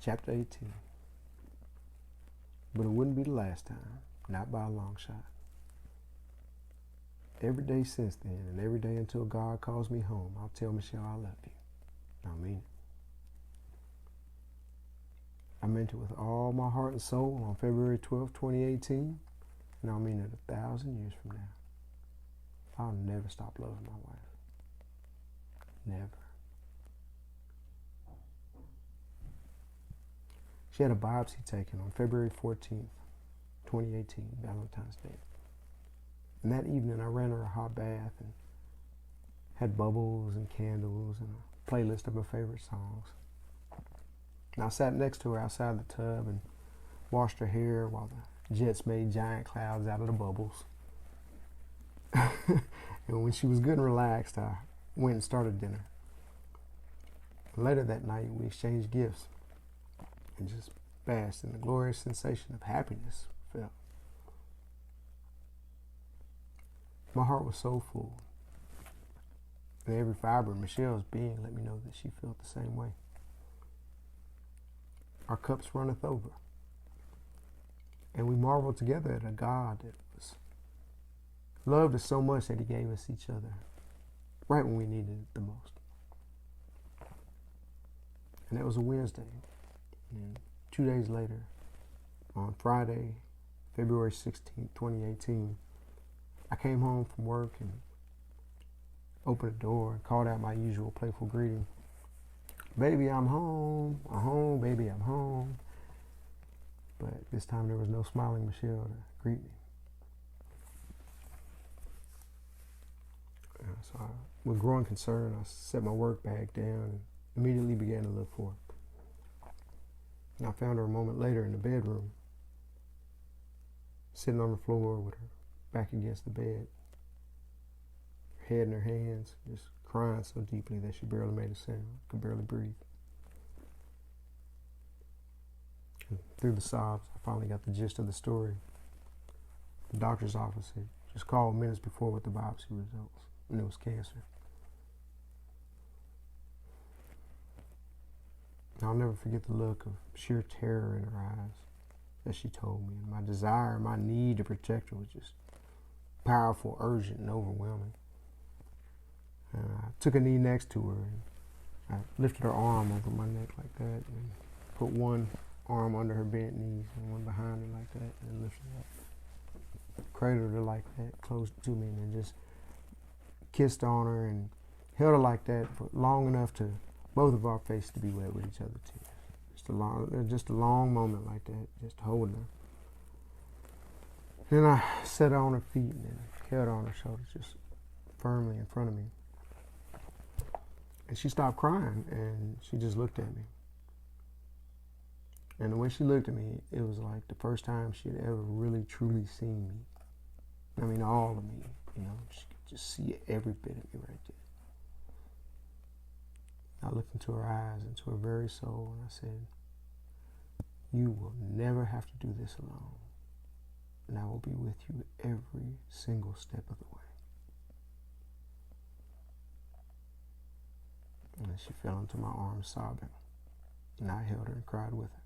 chapter 18. But it wouldn't be the last time, not by a long shot. Every day since then, and every day until God calls me home, I'll tell Michelle I love you. I mean it. I meant it with all my heart and soul on February 12th, 2018, and I'll mean it 1,000 years from now. I'll never stop loving my wife. Never. She had a biopsy taken on February 14th, 2018, Valentine's Day. And that evening I ran her a hot bath and had bubbles and candles and a playlist of her favorite songs. And I sat next to her outside the tub and washed her hair while the jets made giant clouds out of the bubbles. And when she was good and relaxed, I went and started dinner. Later that night, we exchanged gifts and just basked in the glorious sensation of happiness I felt. My heart was so full, and every fiber of Michelle's being let me know that she felt the same way. Our cups runneth over, and we marveled together at a God that loved us so much that he gave us each other right when we needed it the most. And that was a Wednesday. And 2 days later, on Friday, February 16th, 2018, I came home from work and opened the door and called out my usual playful greeting. Baby, I'm home. I'm home, baby, I'm home. But this time there was no smiling Michelle to greet me. So with growing concern, I set my work bag down and immediately began to look for her. And I found her a moment later in the bedroom, sitting on the floor with her back against the bed, her head in her hands, just crying so deeply that she barely made a sound, could barely breathe. And through the sobs, I finally got the gist of the story. The doctor's office had just called minutes before with the biopsy results, and it was cancer. I'll never forget the look of sheer terror in her eyes as she told me. And my desire, my need to protect her was just powerful, urgent, and overwhelming. And I took a knee next to her and I lifted her arm over my neck like that and put one arm under her bent knees and one behind her like that and lifted her up. Cradled her like that, close to me, and then just kissed on her and held her like that for long enough to both of our faces to be wet with each other's tears. Just a long moment like that, just holding her. Then I set her on her feet and held her on her shoulders, just firmly in front of me. And she stopped crying and she just looked at me. And the way she looked at me, it was like the first time she had ever really truly seen me. I mean, all of me, you know, she could just see every bit of me right there. I looked into her eyes, into her very soul, and I said, you will never have to do this alone, and I will be with you every single step of the way. And then she fell into my arms sobbing, and I held her and cried with her.